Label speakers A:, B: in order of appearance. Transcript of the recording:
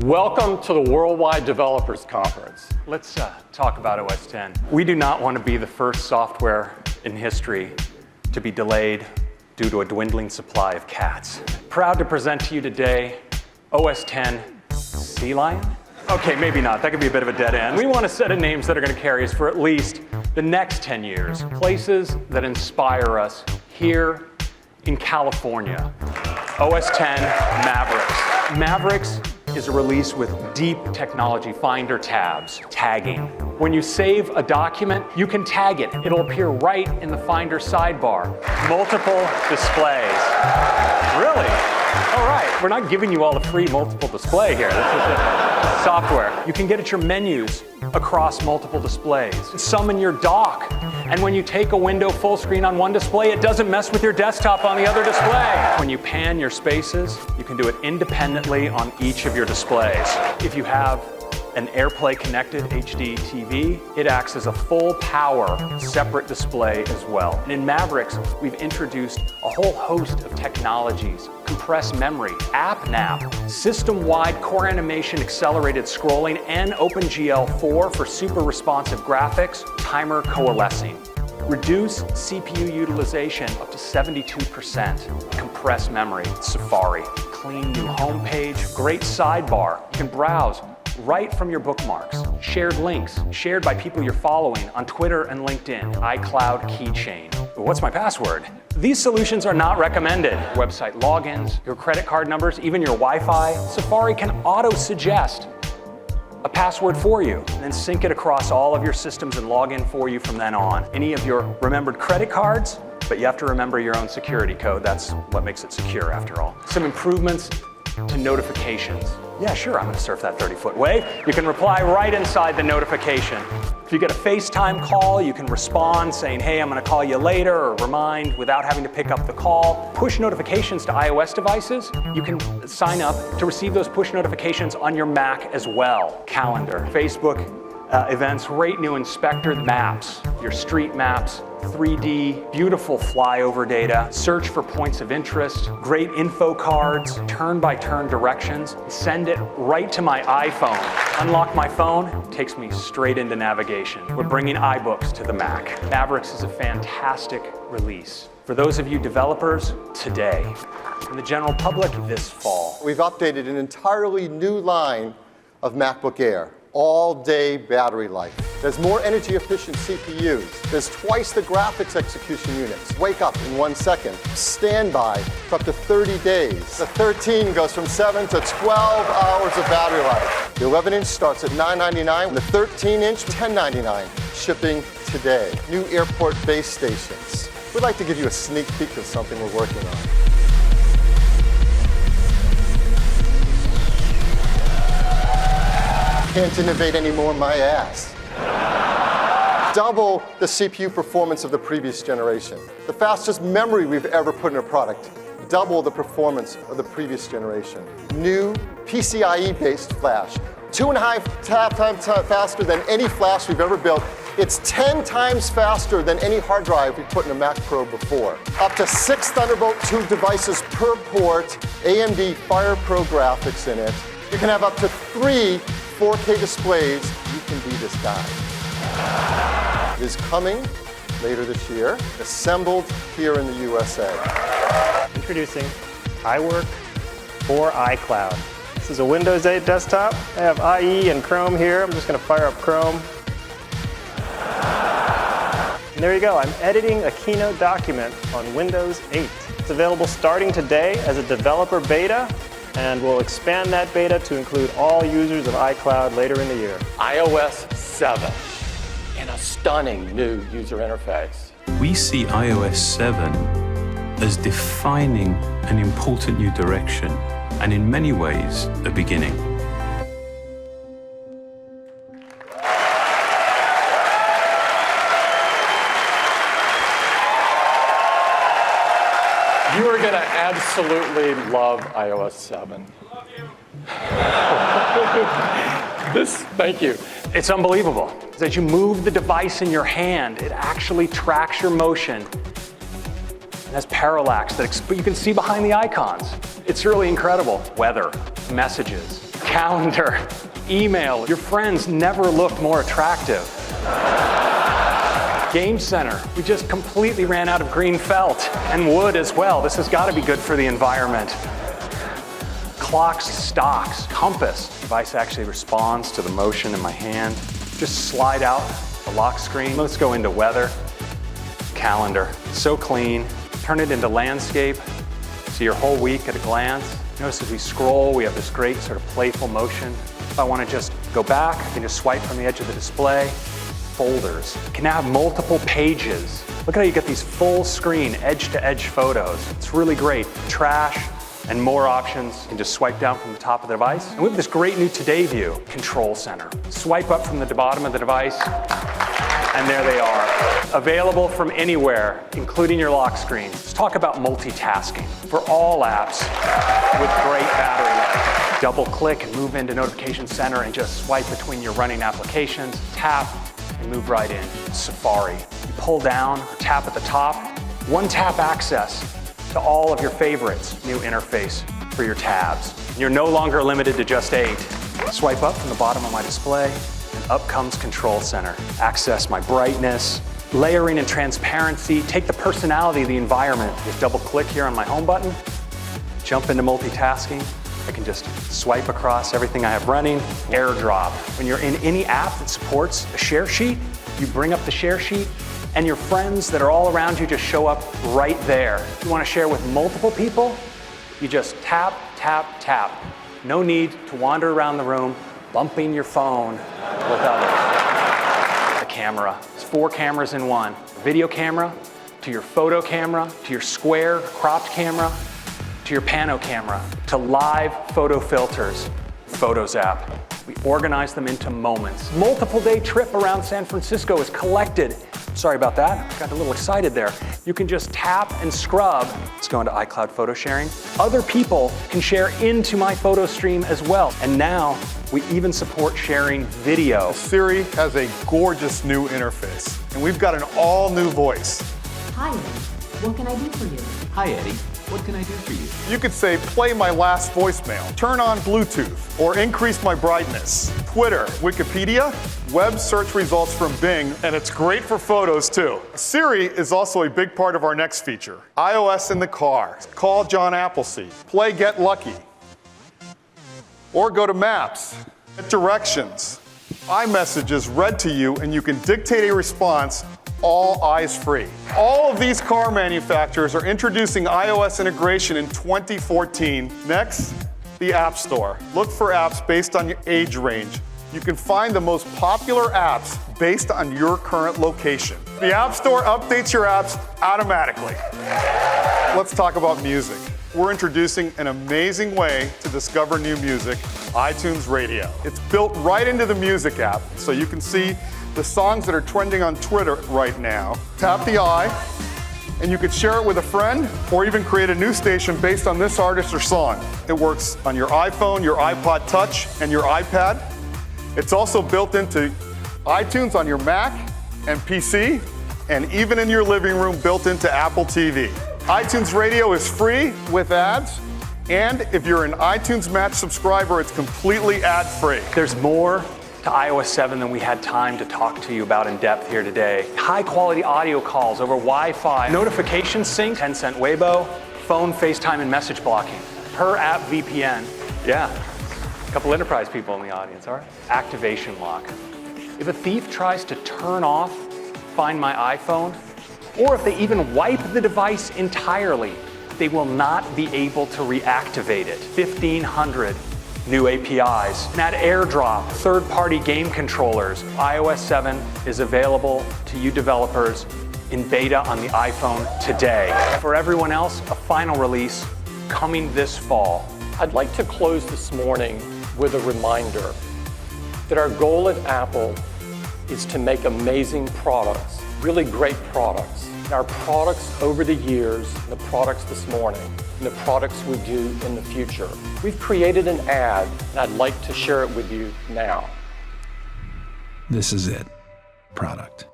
A: Welcome to the Worldwide Developers Conference.
B: Let's talk about OS X. We do not want to be the first software in history to be delayed due to a dwindling supply of cats. Proud to present to you today OS X Sea Lion? Okay, maybe not. That could be a bit of a dead end. We want a set of names that are going to carry us for at least the next 10 years. Places that inspire us here in California. OS X Mavericks. Mavericks is a release with deep technology, Finder tabs, tagging. When you save a document, you can tag it. It'll appear right in the Finder sidebar. Multiple displays. Really? All right, we're not giving you all the free multiple display here. This is software. You can get at your menus across multiple displays. Summon your dock. And when you take a window full screen on one display, it doesn't mess with your desktop on the other display. When you pan your spaces, you can do it independently on each of your displays. If you have an AirPlay connected HD TV, it acts as a full power separate display as well. And in Mavericks, we've introduced a whole host of technologies: compressed memory, AppNap, system-wide core animation accelerated scrolling, and OpenGL4 for super responsive graphics, timer coalescing. Reduce CPU utilization up to 72%. Compressed memory, Safari. Clean new homepage, great sidebar. You can browse right from your bookmarks. Shared links, shared by people you're following on Twitter and LinkedIn. iCloud keychain. What's my password? These solutions are not recommended. Website logins, your credit card numbers, even your Wi-Fi. Safari can auto-suggest a password for you, and then sync it across all of your systems and log in for you from then on. Any of your remembered credit cards, but you have to remember your own security code. That's what makes it secure, after all. Some improvements to notifications. Yeah, sure, I'm gonna surf that 30-foot wave. You can reply right inside the notification. If you get a FaceTime call, you can respond saying, hey, I'm gonna call you later, or remind without having to pick up the call. Push notifications to iOS devices. You can sign up to receive those push notifications on your Mac as well. Calendar, Facebook events, great new inspector, maps, your street maps, 3D, beautiful flyover data, search for points of interest, great info cards, turn-by-turn directions. Send it right to my iPhone. Unlock my phone, takes me straight into navigation. We're bringing iBooks to the Mac. Mavericks is a fantastic release. For those of you developers, today. And the general public, this fall.
C: We've updated an entirely new line of MacBook Air. All-day battery life. There's more energy-efficient CPUs. There's twice the graphics execution units. Wake up in 1 second. Standby for up to 30 days. The 13 goes from 7 to 12 hours of battery life. The 11-inch starts at $999. The 13-inch, $1099. Shipping today. New airport base stations. We'd like to give you a sneak peek of something we're working on. Can't innovate anymore, my ass. Double the CPU performance of the previous generation. The fastest memory we've ever put in a product. Double the performance of the previous generation. New PCIe-based flash. 2.5 times faster than any flash we've ever built. It's 10 times faster than any hard drive we put in a Mac Pro before. Up to 6 Thunderbolt 2 devices per port. AMD Fire Pro graphics in it. You can have up to 3 4K displays. You can be this guy. It is coming later this year, assembled here in the USA.
D: Introducing iWork for iCloud. This is a Windows 8 desktop. I have IE and Chrome here. I'm just going to fire up Chrome. And there you go. I'm editing a keynote document on Windows 8. It's available starting today as a developer beta, and we'll expand that beta to include all users of iCloud later in the year.
A: iOS 7 in a stunning new user interface.
E: We see iOS 7 as defining an important new direction, and in many ways, a beginning.
A: You are going to absolutely love iOS 7. Thank you.
B: It's unbelievable. As you move the device in your hand, it actually tracks your motion. It has parallax that you can see behind the icons. It's really incredible. Weather, messages, calendar, email. Your friends never looked more attractive. Game Center, we just completely ran out of green felt and wood as well. This has got to be good for the environment. Clocks, stocks, compass. The device actually responds to the motion in my hand. Just slide out the lock screen. Let's go into weather. Calendar, so clean. Turn it into landscape. See your whole week at a glance. Notice as we scroll, we have this great sort of playful motion. If I want to just go back, I can just swipe from the edge of the display. Folders. You can now have multiple pages. Look at how you get these full screen, edge-to-edge photos. It's really great. Trash and more options. You can just swipe down from the top of the device. And we have this great new Today view, Control Center. Swipe up from the bottom of the device, and there they are. Available from anywhere, including your lock screen. Let's talk about multitasking for all apps with great battery life. Double click and move into Notification Center and just swipe between your running applications, tap, and move right in. Safari. You pull down or tap at the top. One tap access to all of your favorites. New interface for your tabs. And you're no longer limited to just 8. Swipe up from the bottom of my display, and up comes Control Center. Access my brightness, layering and transparency. Take the personality of the environment. Just double click here on my home button. Jump into multitasking. I can just swipe across everything I have running. AirDrop. When you're in any app that supports a share sheet, you bring up the share sheet and your friends that are all around you just show up right there. If you want to share with multiple people, you just tap, tap, tap. No need to wander around the room, bumping your phone with others. The camera. It's 4 cameras in one. Video camera, to your photo camera, to your square cropped camera, to your pano camera, to live photo filters. Photos app. We organize them into moments. Multiple day trip around San Francisco is collected. Sorry about that, got a little excited there. You can just tap and scrub. Let's go into iCloud photo sharing. Other people can share into my photo stream as well. And now we even support sharing video.
F: Siri has a gorgeous new interface, and we've got an all new voice.
G: Hi, Eddie. What can I do for you?
H: Hi, Eddie. What can I do for you?
F: You could say, play my last voicemail, turn on Bluetooth, or increase my brightness. Twitter, Wikipedia, web search results from Bing, and it's great for photos too. Siri is also a big part of our next feature. iOS in the car, call John Appleseed, play Get Lucky, or go to Maps, get directions. iMessage is read to you and you can dictate a response all eyes free. All of these car manufacturers are introducing iOS integration in 2014. Next, the App Store. Look for apps based on your age range. You can find the most popular apps based on your current location. The App Store updates your apps automatically. Let's talk about music. We're introducing an amazing way to discover new music, iTunes Radio. It's built right into the music app, so you can see the songs that are trending on Twitter right now. Tap the eye, and you could share it with a friend, or even create a new station based on this artist or song. It works on your iPhone, your iPod Touch, and your iPad. It's also built into iTunes on your Mac and PC, and even in your living room, built into Apple TV. iTunes Radio is free with ads, and if you're an iTunes Match subscriber, it's completely ad-free.
B: There's more to iOS 7 than we had time to talk to you about in depth here today. High quality audio calls over Wi-Fi, notification sync, 10-cent Weibo, phone, FaceTime, and message blocking. Per app VPN. Yeah, a couple enterprise people in the audience, all right? Activation lock. If a thief tries to turn off Find My iPhone, or if they even wipe the device entirely, they will not be able to reactivate it. 1,500 new APIs. And add AirDrop, third-party game controllers. iOS 7 is available to you developers in beta on the iPhone today. For everyone else, a final release coming this fall.
A: I'd like to close this morning with a reminder that our goal at Apple is to make amazing products, really great products. And our products over the years, the products this morning, and the products we do in the future. We've created an ad, and I'd like to share it with you now.
H: This is it. Product.